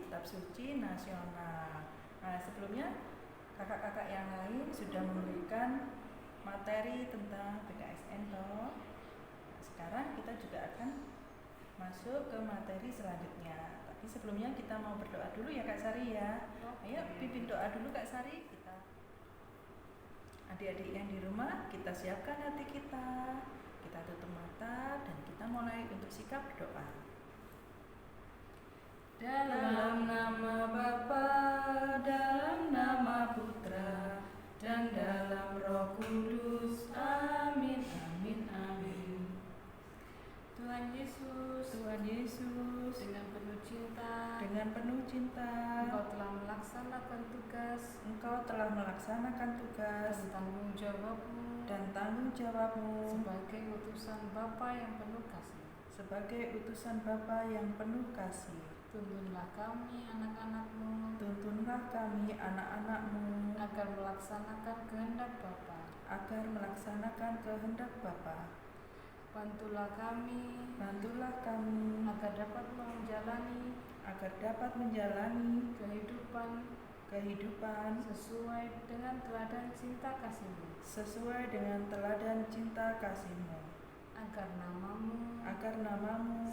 kitab suci nasional. Nah, sebelumnya kakak-kakak yang lain sudah memberikan materi tentang PKSN toh. Sekarang kita juga akan masuk ke materi selanjutnya. Tapi sebelumnya kita mau berdoa dulu ya Kak Sari ya. Ayo pimpin doa dulu Kak Sari. Adik-adik yang di rumah, kita siapkan hati kita. Kita tutup mata dan kita mulai untuk sikap berdoa. Dalam nama Bapa, dalam nama Putra, dan dalam Roh Kudus. Amin, amin, amin. Tuhan Yesus, dengan penuh cinta, Engkau telah melaksanakan tugas dan tanggung jawabmu sebagai utusan Bapa yang penuh kasih. Tuntunlah kami anak-anakmu agar melaksanakan kehendak Bapa. Bantulah kami agar dapat menjalani kehidupan sesuai dengan teladan cinta kasih-Mu, agar namamu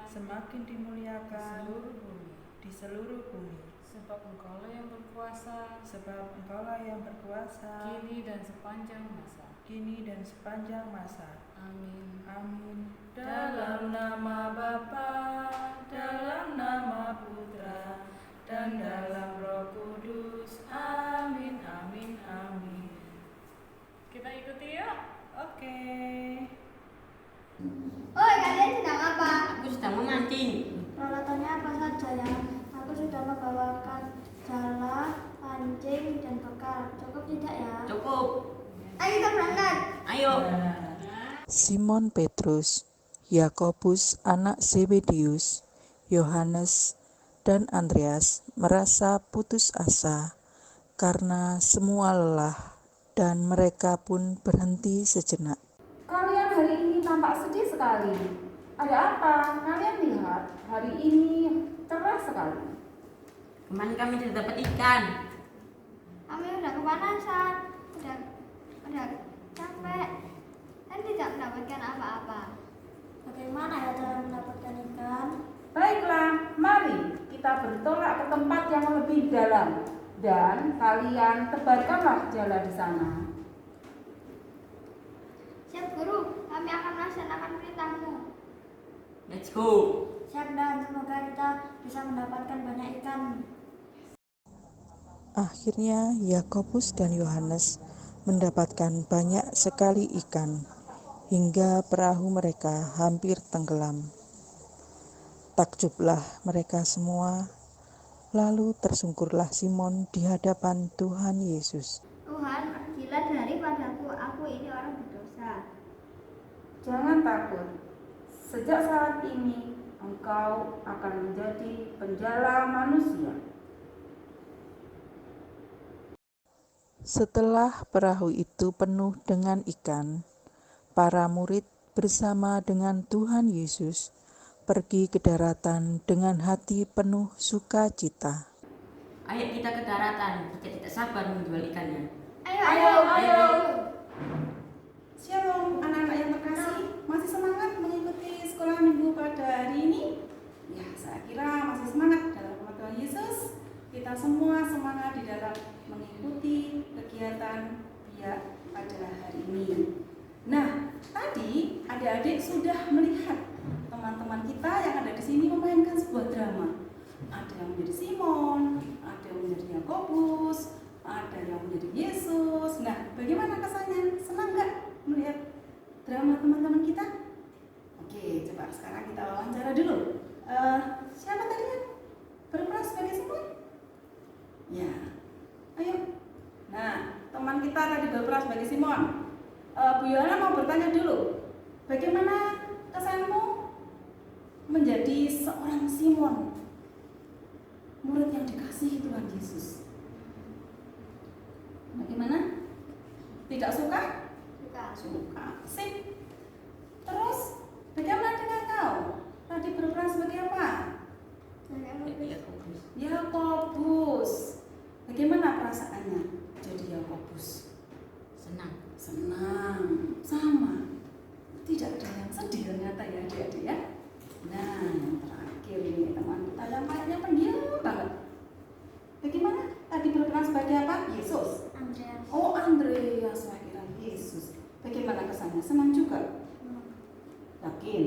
semakin dimuliakan di seluruh bumi. Sebab Engkaulah yang berkuasa kini dan sepanjang masa. Amin. Amin. Dalam nama Bapa, dalam nama Putra, dan dalam Roh Kudus. Amin, amin, amin. Kita ikuti yuk. Oke. Oi, kalian sedang apa? Aku sedang memancing. Peralatannya apa saja ya? Aku sudah membawakan jala, pancing, dan bekal. Cukup tidak ya? Cukup. Ayo kita berangkat. Ayo. Simon Petrus, Yakobus anak Zebedius, Yohanes, dan Andreas merasa putus asa karena semua lelah dan mereka pun berhenti sejenak. Kalian hari ini tampak sedih sekali. Ada apa? Kalian lihat, hari ini cerah sekali. Kemarin kami tidak dapat ikan. Kami udah kepanasan, udah capek, dan tidak mendapatkan apa-apa. Bagaimana ya cara mendapatkan ikan? Baiklah, mari kita bertolak ke tempat yang lebih dalam dan kalian tebarkanlah jala di sana. Siap guru, kami akan melaksanakan perintahmu. Let's go. Siap dan semoga kita bisa mendapatkan banyak ikan. Akhirnya Yakobus dan Yohanes mendapatkan banyak sekali ikan, hingga perahu mereka hampir tenggelam. Takjublah mereka semua, lalu tersungkurlah Simon di hadapan Tuhan Yesus. Tuhan, pergilah daripadaku, aku ini orang berdosa. Jangan takut. Sejak saat ini engkau akan menjadi penjala manusia. Setelah perahu itu penuh dengan ikan, para murid bersama dengan Tuhan Yesus pergi ke daratan dengan hati penuh sukacita. Ayo kita ke daratan. Kita tidak sabar menjual ikannya. Ayo. Shalom anak-anak yang terkasih, masih semangat mengikuti sekolah minggu pada hari ini? Ya, saya kira masih semangat dalam nama Tuhan Yesus. Kita semua semangat di dalam mengikuti kegiatan biak pada hari ini. Nah, tadi adik-adik sudah melihat teman-teman kita yang ada di sini memainkan sebuah drama. Ada yang menjadi Simon, ada yang menjadi Yakobus, ada yang menjadi Yesus. Nah, bagaimana kesannya? Senang nggak melihat drama teman-teman kita? Oke, coba sekarang kita wawancara dulu. Siapa tadi yang berperan sebagai Simon? Ya, ayo. Nah, teman kita tadi berperan sebagai Simon. Bu Yohana mau bertanya dulu, bagaimana kesanmu menjadi seorang Simon, murid yang dikasihi Tuhan Yesus? Bagaimana? Tidak suka? Suka. Sip. Terus, bagaimana dengan kau? Tadi berperan sebagai apa? Sebagai Yakobus. Bagaimana perasaannya jadi Yakobus? Senang. Senang, sama. Tidak ada yang sedih ternyata ya adik-adik ya. Nah, yang terakhir ini teman kita yang kayaknya pendiam banget. Bagaimana? Tadi berperan sebagai apa? Yesus. Andreas. Oh, Andreas, saya kira Yesus. Bagaimana kesannya? Senang juga? Yakin?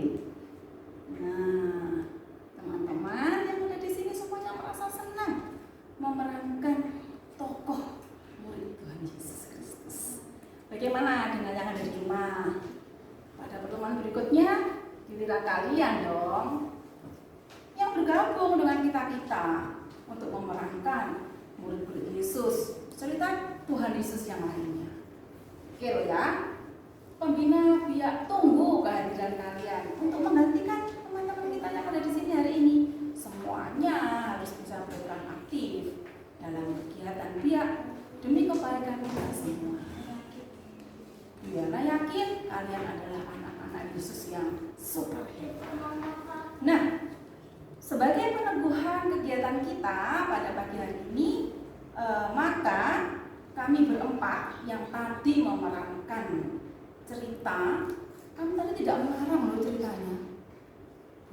Nah, teman-teman yang ada di sini semuanya merasa senang memerankan tokoh murid Tuhan Yesus Kristus. Bagaimana dengan yang ada di rumah? Pada pertemuan berikutnya, giliran kalian dong yang bergabung dengan kita-kita untuk memerankan murid-murid Yesus, cerita Tuhan Yesus yang lainnya. Oke loh ya, pembina biar tunggu kehadiran kalian untuk menggantikan teman-teman kita yang ada di sini hari ini. Semuanya harus bisa berperan aktif dalam kegiatan biar demi kebaikan kita semua. Biarlah yakin kalian adalah anak-anak Yesus yang super hebat. Nah, sebagai peneguhan kegiatan kita pada pagi hari ini, maka kami berempat yang tadi memerankan cerita, kami tadi tidak melarang loh ceritanya.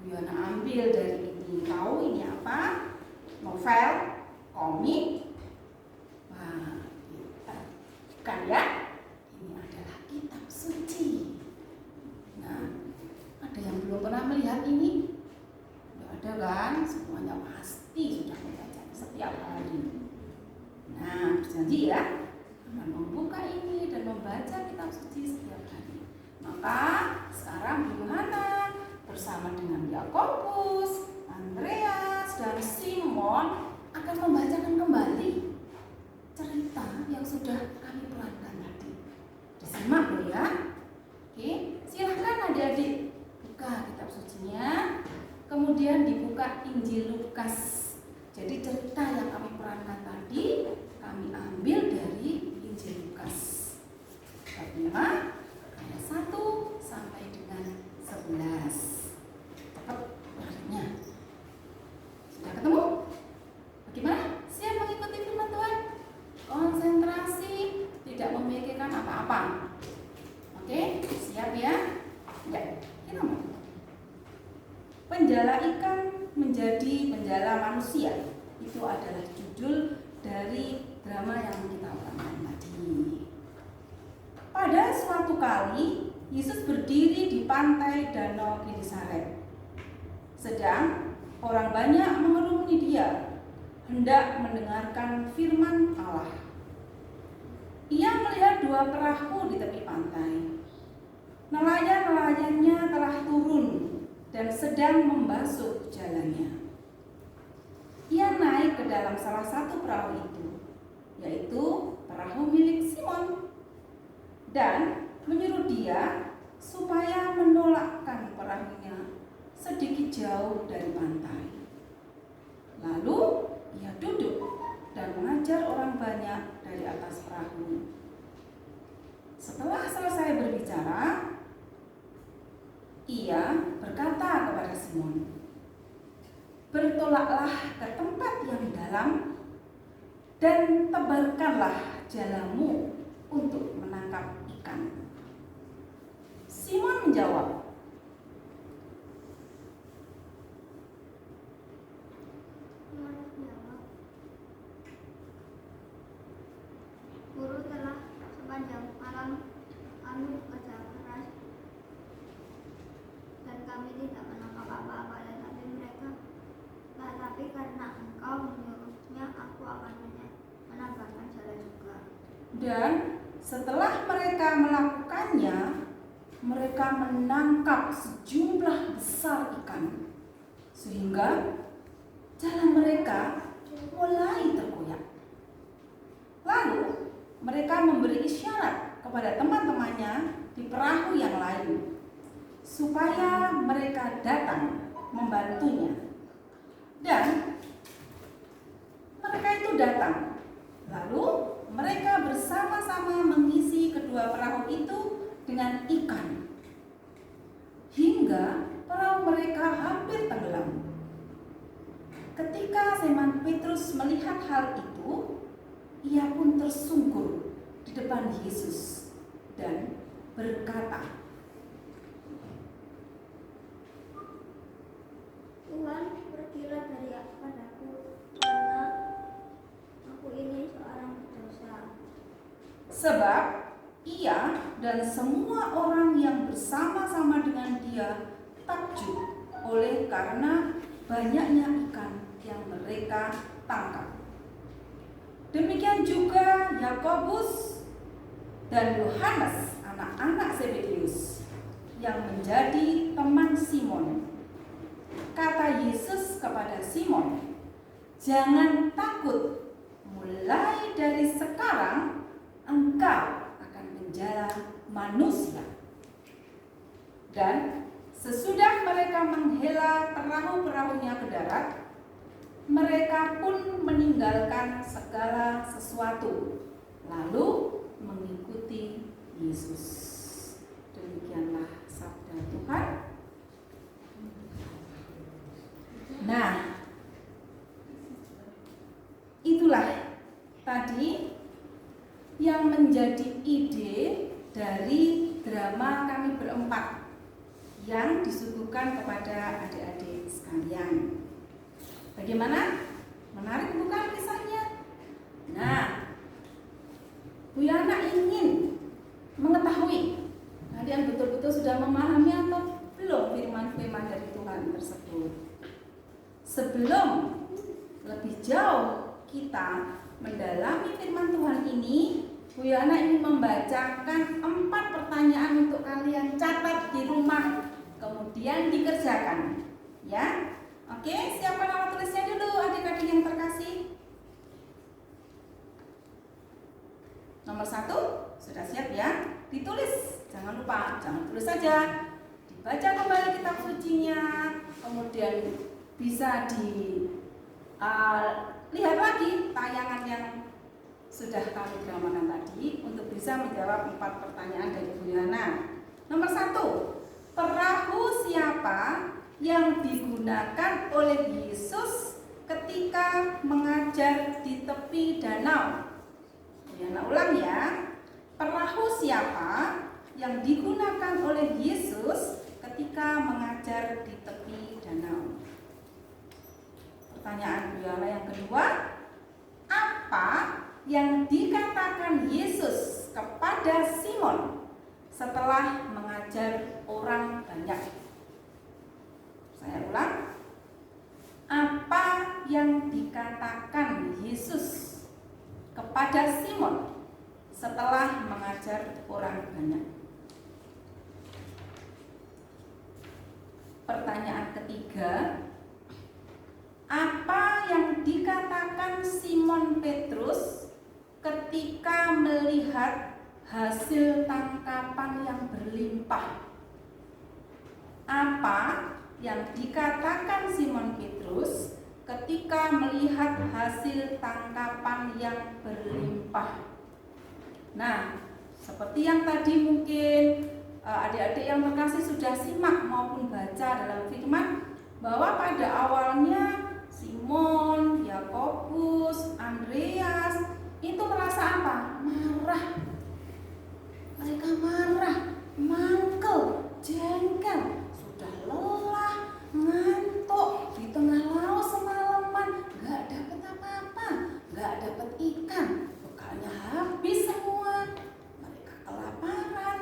Bu Yana ambil dari ini, tahu ini apa? Novel, komik. Wah, kan ya? Ini adalah kitab suci. Nah, ada yang belum pernah melihat ini? Tidak ada kan? Semuanya pasti sudah membaca setiap hari. Nah, berjanji ya akan membuka ini dan membaca kitab suci setiap hari. Maka sekarang Bu Yohana bersama dengan Yakobus, Andreas, dan Simon akan membacakan kembali cerita yang sudah kami perankan tadi. Disimak loh ya. Oke, silahkan adik-adik buka kitab sucinya. Kemudian dibuka Injil Lukas. Jadi cerita yang kami perankan tadi kami ambil dari Injil Lukas bab 5 ayat 1 sampai dengan 11. Cepat larinya. Sudah ketemu? Bagaimana? Siap mengikuti firman Tuhan? Konsentrasi, tidak memikirkan apa-apa. Oke, siap ya? Ya, kita mau. Penjala ikan menjadi penjala manusia. Itu adalah judul dari drama yang kita ulangan tadi. Pada suatu kali, Yesus berdiri di pantai Danau Genesaret. Sedang orang banyak mengerumuni dia, hendak mendengarkan firman Allah. Ia melihat dua perahu di tepi pantai. Nelayan-nelayannya telah turun dan sedang membasuh jalannya. Ia naik ke dalam salah satu perahu itu, yaitu perahu milik Simon, dan menyuruh dia supaya menolakkan perahunya sedikit jauh dari pantai. Lalu ia duduk dan mengajar orang banyak dari atas perahu. Setelah selesai berbicara, ia berkata kepada Simon, "Bertolaklah ke tempat yang dalam dan tebarkanlah jalamu untuk menangkap ikan." Simon menjawab, Guru telah sepanjang malam kami bekerja keras dan kami tidak menangkap apa-apa, tetapi karena engkau menyuruhnya, aku akan menambahkan jala juga. dan setelah mereka melakukannya, mereka menangkap sejumlah besar ikan, sehingga jalan mereka mulai terkoyak. Lalu mereka memberi isyarat kepada teman-temannya di perahu yang lain supaya mereka datang membantunya. Dan mereka itu datang. Lalu mereka bersama-sama mengisi kedua perahu itu dengan ikan, hingga perahu mereka hampir tenggelam. ketika Simon Petrus melihat hal itu, ia pun tersungkur di depan Yesus dan berkata, Tuhan, pergilah dari padaku, karena aku ini seorang berdosa. sebab ia dan semua orang yang bersama-sama dengan dia takjub oleh karena banyaknya ikan yang mereka tangkap. Demikian juga Yakobus dan Yohanes, anak-anak Zebedeus, yang menjadi teman Simon. Kata Yesus kepada Simon, "Jangan takut, mulai dari sekarang engkau akan menjala manusia." Dan sesudah mereka menghela perahu-perahunya ke darat, mereka pun meninggalkan segala sesuatu, lalu mengikuti Yesus. Demikianlah sabda Tuhan. Nah, itulah tadi yang menjadi ide dari drama kami berempat yang disuguhkan kepada adik-adik sekalian. Bagaimana? Menarik bukan kisahnya? Nah, Bu Yana ingin mengetahui kalian betul-betul sudah memahami atau belum firman-firman dari Tuhan tersebut. Sebelum lebih jauh kita mendalami firman Tuhan ini, Bu Yana ingin membacakan 4 pertanyaan untuk kalian catat di rumah, kemudian dikerjakan. Ya, oke, siapa nama tulisnya dulu adik-adik yang terkasih? Nomor 1, sudah siap ya? Ditulis, jangan lupa, jangan tulis saja. Dibaca kembali kitab sucinya, kemudian bisa lihat lagi tayangan yang sudah kami dramakan tadi untuk bisa menjawab 4 pertanyaan dari Bu Yana. Nomor 1, perahu siapa yang digunakan oleh Yesus ketika mengajar di tepi danau? Bu Yana ulang ya. Perahu siapa yang digunakan oleh Yesus ketika mengajar di tepi danau? Pertanyaan Bu Yana yang kedua, apa yang dikatakan Yesus kepada Simon setelah mengajar orang banyak? Saya ulang, apa yang dikatakan Yesus kepada Simon setelah mengajar orang banyak? Pertanyaan ketiga, apa yang dikatakan Simon Petrus ketika melihat hasil tangkapan yang berlimpah? Apa yang dikatakan Simon Petrus ketika melihat hasil tangkapan yang berlimpah? Nah, seperti yang tadi mungkin adik-adik yang terkasih sudah simak maupun baca dalam firman, bahwa pada awalnya Simon, Yakobus, Andreas itu merasa apa? Marah. Mereka marah, mangkel, jengkel, sudah lelah, ngantuk di tengah laut semalaman, gak dapat apa-apa, gak dapat ikan, bekalnya habis semua. Mereka kelaparan,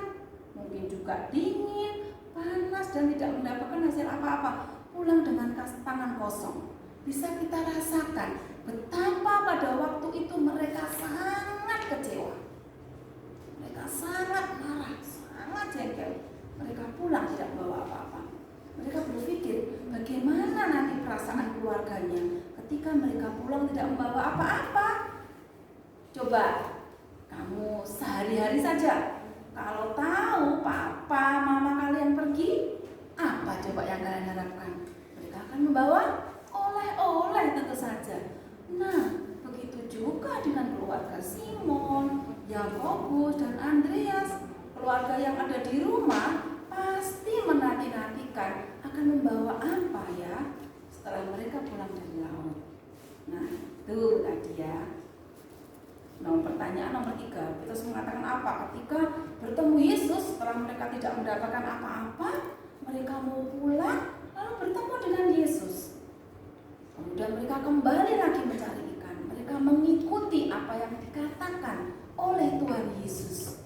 mungkin juga dingin, panas, dan tidak mendapatkan hasil apa-apa. Pulang dengan tangan kosong. Bisa kita rasakan betapa pada waktu itu mereka sangat kecewa. Mereka sangat marah, sangat jengkel. Mereka pulang tidak membawa apa-apa. Mereka berpikir bagaimana nanti perasaan keluarganya ketika mereka pulang tidak membawa apa-apa. Coba kamu sehari-hari saja, kalau tahu papa mama kalian pergi, apa coba yang kalian harapkan? Mereka akan membawa oleh-oleh tentu saja. Nah, begitu juga dengan keluarga Simon, Yakobus, dan Andreas. Keluarga yang ada di rumah pasti menanti-nantikan akan membawa apa ya setelah mereka pulang dari laut. dia. Pertanyaan nomor 3, Petrus mengatakan apa? Ketika bertemu Yesus, setelah mereka tidak mendapatkan apa-apa, mereka mau pulang, lalu bertemu dengan Yesus. Kemudian mereka kembali lagi mencari ikan. Mereka mengikuti apa yang dikatakan oleh Tuhan Yesus.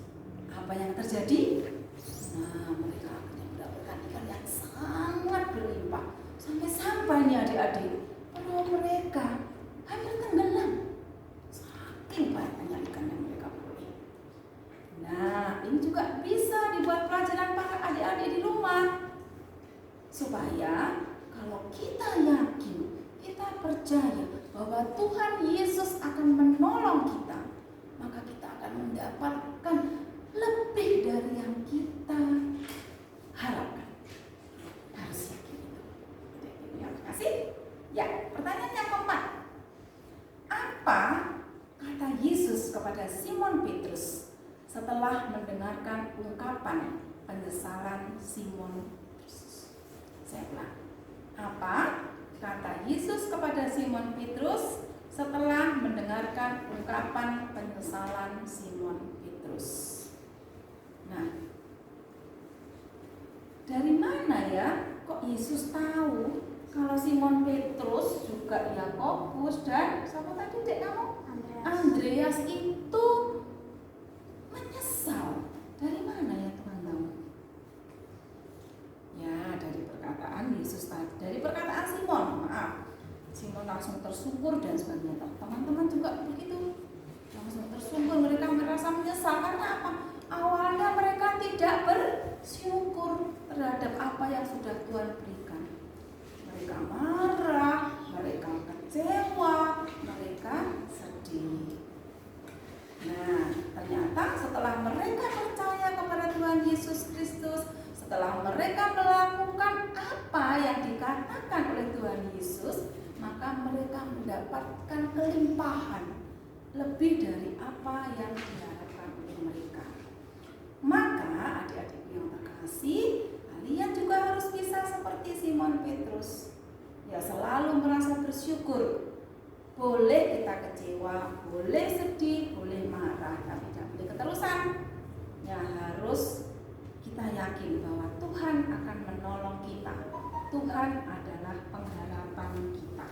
Apa yang terjadi? Nah, mereka akhirnya mendapatkan ikan yang sangat berlimpah. Sampai nih adik-adik, perahu mereka hampir tenggelam. Saking banyaknya ikan yang mereka peroleh. Nah, ini juga bisa dibuat pelajaran para adik-adik di rumah. Supaya kalau kita yakin, kita percaya bahwa Tuhan Yesus akan menolong kita, maka kita akan mendapatkan lebih dari yang kita harapkan. Harus yakin itu. Terima kasih. Ya, pertanyaan yang keempat. Apa kata Yesus kepada Simon Petrus setelah mendengarkan ungkapan penyesalan Simon Petrus? Saya ulang. Apa kata Yesus kepada Simon Petrus setelah mendengarkan ungkapan penyesalan Simon Petrus? Nah, dari mana ya kok Yesus tahu kalau Simon Petrus juga Yakobus dan siapa tadi dek kamu? Andreas itu menyesal. Dari mana ya Tuhan tahu? Ya, dari perkataan Yesus tadi, dari perkataan Simon. Maaf, Simon langsung tersungkur dan sebagainya. Teman-teman juga begitu, langsung tersungkur. Mereka merasa menyesal karena apa? Awalnya mereka tidak bersyukur terhadap apa yang sudah Tuhan berikan. Mereka marah, mereka kecewa, mereka sedih. Nah, ternyata setelah mereka percaya kepada Tuhan Yesus Kristus, setelah mereka melakukan apa yang dikatakan oleh Tuhan Yesus, maka mereka mendapatkan kelimpahan lebih dari apa yang diharapkan oleh mereka. Maka adik-adik yang terkasih, kalian juga harus bisa seperti Simon Petrus. Ya, selalu merasa bersyukur. Boleh kita kecewa, boleh sedih, boleh marah, tapi tidak boleh keterusan. Ya, harus kita yakin bahwa Tuhan akan menolong kita. Tuhan adalah pengharapan kita.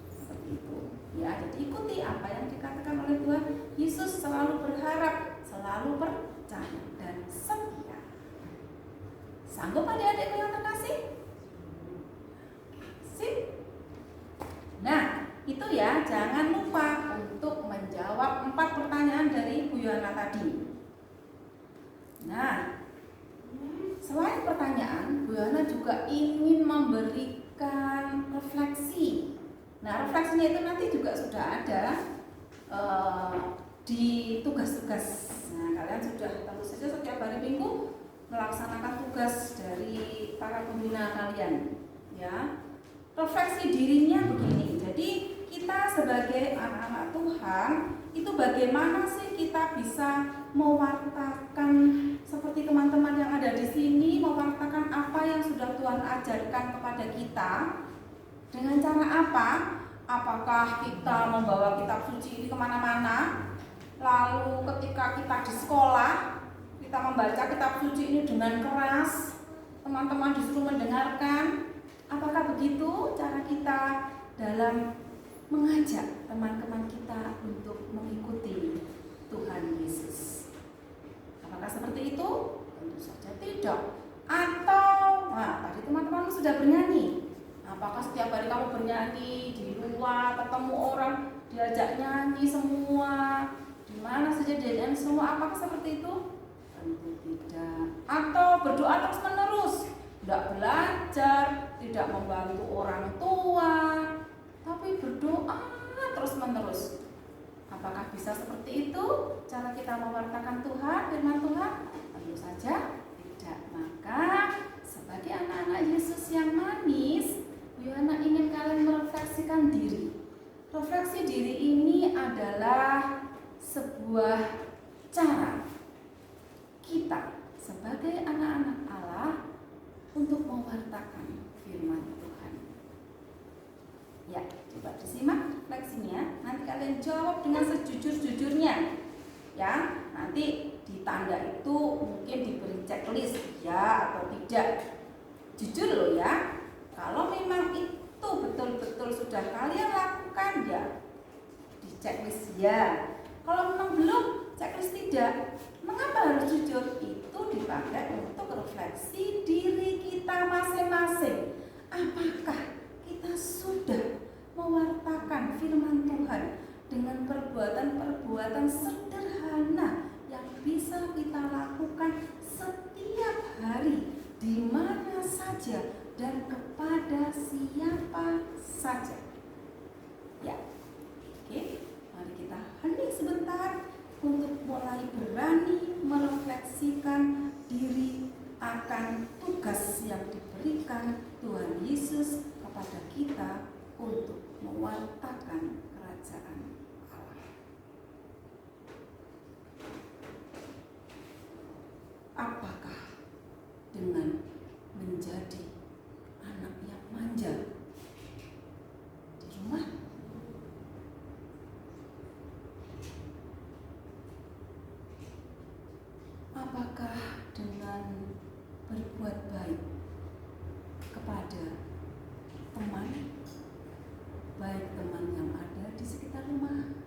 Seperti itu. Ya, jadi ikuti apa yang dikatakan oleh Tuhan. Yesus selalu berharap, selalu percaya dan setia. Sanggup adik-adikku yang terkasih? Sip. Nah, itu ya, jangan lupa untuk menjawab 4 pertanyaan dari Bu Yohana tadi. Nah, selain pertanyaan, Bu Yohana juga ingin memberikan refleksi. Nah, refleksinya itu nanti juga sudah ada di tugas-tugas. Nah, kalian sudah tentu saja setiap hari Minggu melaksanakan tugas dari para pembina kalian, ya. Refleksi dirinya begini. Jadi kita sebagai anak-anak Tuhan itu bagaimana sih kita bisa mewartakan seperti teman-teman yang ada di sini, mewartakan apa yang sudah Tuhan ajarkan kepada kita. Dengan cara apa? Apakah kita membawa kitab suci ini kemana-mana? Lalu ketika kita di sekolah, kita membaca kitab suci ini dengan keras, teman-teman disuruh mendengarkan. Apakah begitu cara kita dalam mengajak teman-teman kita untuk mengikuti Tuhan Yesus? Apakah seperti itu? Tentu saja tidak. Atau, nah tadi teman-teman sudah bernyanyi. Apakah setiap hari kamu bernyanyi di luar, ketemu orang, diajak nyanyi semua, di mana saja diajak semua? Apakah seperti itu? Tentu tidak. Atau berdoa terus-menerus, tidak belajar, tidak membantu orang tua, tapi berdoa terus-menerus. Apakah bisa seperti itu cara kita mewartakan Tuhan, firman Tuhan? Tentu saja tidak. Maka sebagai anak-anak Yesus yang manis, Bu Yohana ingin kalian merefleksikan diri. Refleksi diri ini adalah sebuah cara kita sebagai anak-anak Allah untuk mewartakan firman Tuhan. Ya, coba disimak refleksinya. Nanti kalian dan jawab dengan sejujur-jujurnya. Ya, nanti di tanda itu mungkin diberi checklist ya atau tidak. Jujur loh ya. Kalau memang itu betul-betul sudah kalian lakukan ya di checklist ya. Kalau memang belum, checklist tidak. Mengapa harus jujur? Itu dipakai untuk refleksi diri kita masing-masing. Apakah kita sudah mewartakan firman Tuhan dengan perbuatan-perbuatan sederhana yang bisa kita lakukan setiap hari, di mana saja dan kepada siapa saja. Ya, oke, mari kita hening sebentar untuk mulai berani merefleksikan diri akan tugas yang diberikan Tuhan Yesus kepada kita untuk mewartakan kerajaan Allah. Apakah dengan menjadi anak yang manja di rumah? Apakah dengan berbuat baik kepada teman, baik teman yang ada di sekitar rumah,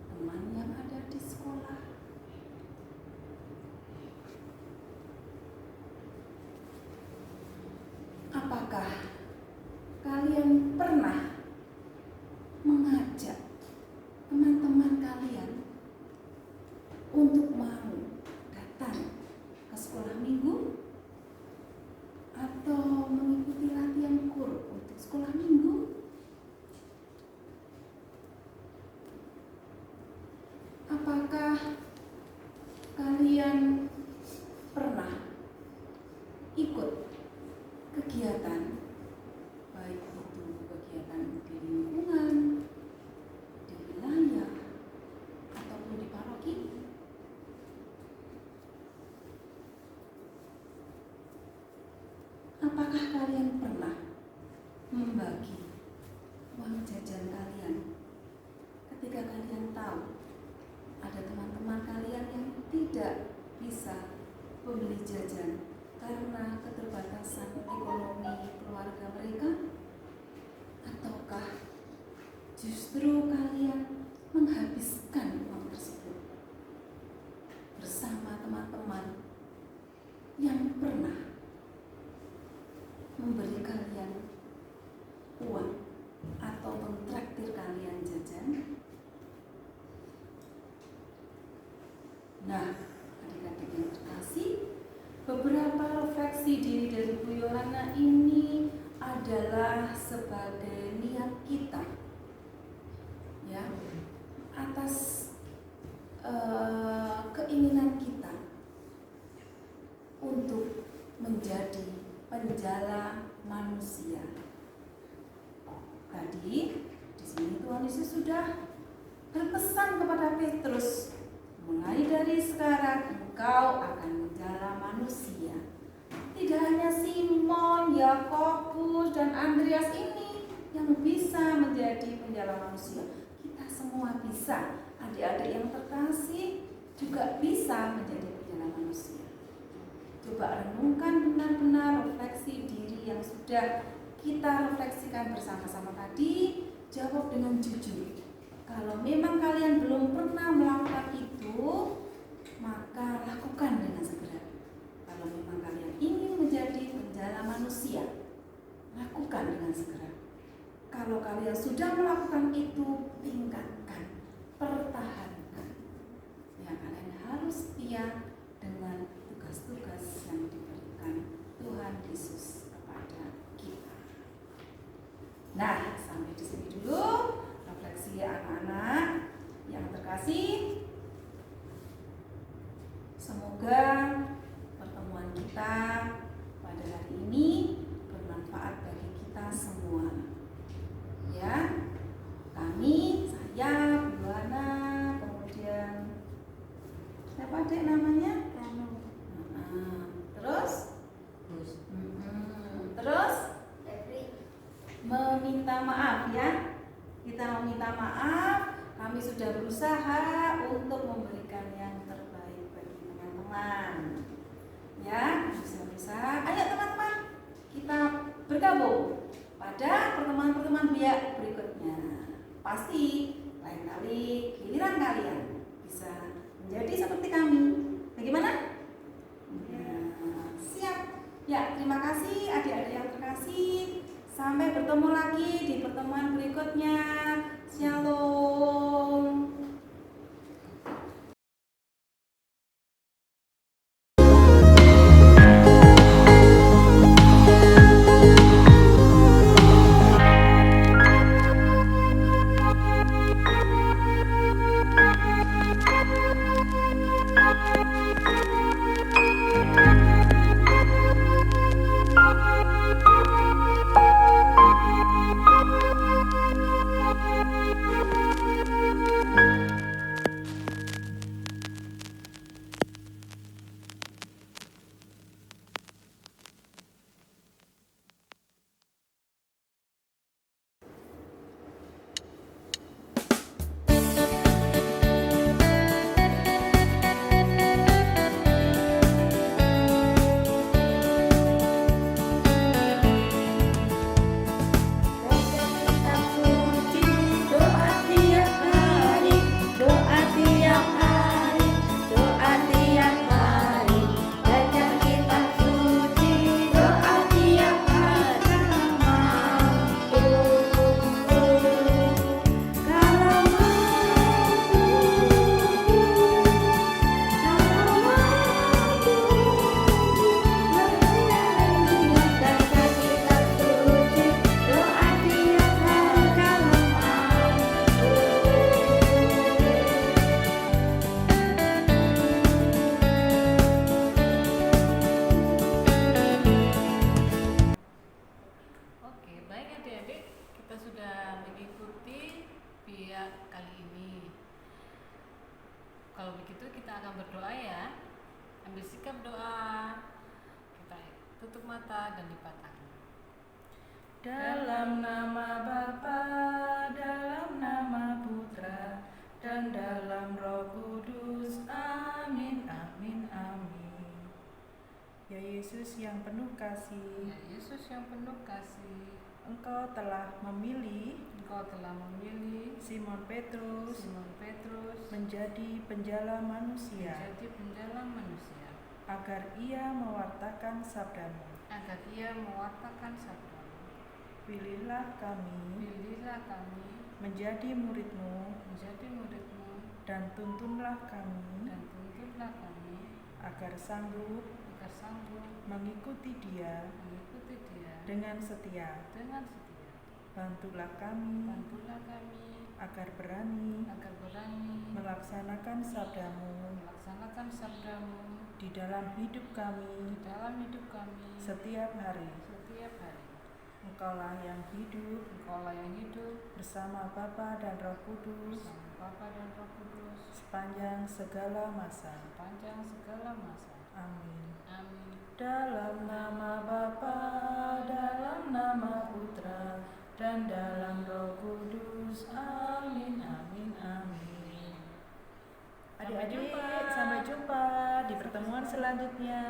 teman yang ada di sekolah? Apakah kalian pernah mengajak teman-teman kalian untuk mau datang ke sekolah minggu atau mengikuti latihan kur untuk sekolah minggu? Apakah kalian pernah ikut kegiatan, baik itu kegiatan di lingkungan, di wilayah, ataupun di paroki? Apakah kalian pernah membagi uang jajan kalian ketika kalian tahu ada teman-teman kalian yang tidak bisa membeli jajan karena keterbatasan ekonomi keluarga mereka? Ataukah justru kalian menghabiskan uang tersebut bersama teman-teman yang pernah memberi kalian uang atau mentraktir kalian jajan? Nah, adik-adik yang terkasih, beberapa refleksi diri dari Bu Yohana ini adalah sebagai niat kita, ya, atas keinginan kita untuk menjadi penjala manusia. Tadi di sini Tuhan Yesus sudah berpesan kepada Petrus, mulai dari sekarang engkau akan menjala manusia. Tidak hanya Simon, Yakobus, dan Andreas ini yang bisa menjadi penjala manusia. Kita semua bisa. Adik-adik yang terkasih juga bisa menjadi penjala manusia. Coba renungkan benar-benar refleksi diri yang sudah kita refleksikan bersama-sama tadi. Jawab dengan jujur. Kalau memang kalian belum pernah melakukan itu, maka lakukan dengan segera. Kalau memang kalian ingin menjadi penjala manusia, lakukan dengan segera. Kalau kalian sudah melakukan itu, tingkatkan, pertahankan. Ya, kalian harus setia dengan tugas-tugas yang diberikan Tuhan Yesus kepada kita. Nah, sampai di sini dulu refleksi anak-anak yang terkasih. Semoga pertemuan kita pada hari ini bermanfaat bagi kita semua. Ya, kami, saya, Bu Yohana, kemudian siapa adik namanya? Terus? Terus? Meminta maaf ya. Kita meminta maaf Kami sudah berusaha untuk memberikan yang terbaik bagi teman-teman. Ya, bisa berusaha. Ayo teman-teman, kita bergabung pada pertemuan-pertemuan biak berikutnya. Pasti lain kali giliran kalian bisa menjadi seperti kami. Bagaimana? Ya, siap. Ya, terima kasih adik-adik yang terkasih. Sampai bertemu lagi di pertemuan berikutnya. Shalom. Oke, baik adik-adik, kita sudah mengikuti biak kali ini. Kalau begitu kita akan berdoa ya. Ambil sikap doa. Kita tutup mata dan lipat tangan. Dalam nama Bapa, dalam nama Putra, dan dalam Roh Kudus. Amin, amin, amin. Ya Yesus yang penuh kasih, Ya Yesus yang penuh kasih, Engkau telah memilih Engkau telah memilih Simon Petrus Simon Petrus menjadi penjala manusia menjadi penjala manusia, agar ia mewartakan sabdamu. agar ia mewartakan sabdamu. Pilihlah kami Pilihlah kami menjadi muridmu menjadi muridmu dan tuntunlah kami dan tuntunlah kami agar sanggup agar sanggup mengikuti Dia mengikuti Dia dengan setia. dengan setia. Bantulah kami Bantulah kami agar berani agar berani melaksanakan sabdamu melaksanakan sabdamu di dalam hidup di kami dalam hidup kami setiap hari. setiap hari. Engkaulah yang hidup Engkaulah yang hidup bersama Bapa dan Roh Kudus bersama Bapa dan Roh Kudus sepanjang segala masa. sepanjang segala masa. Amin. Amin. Dalam nama Bapa, dalam nama Putra, dan dalam Roh Kudus. Amin, amin, amin. Adik-adik, sampai jumpa di pertemuan selanjutnya.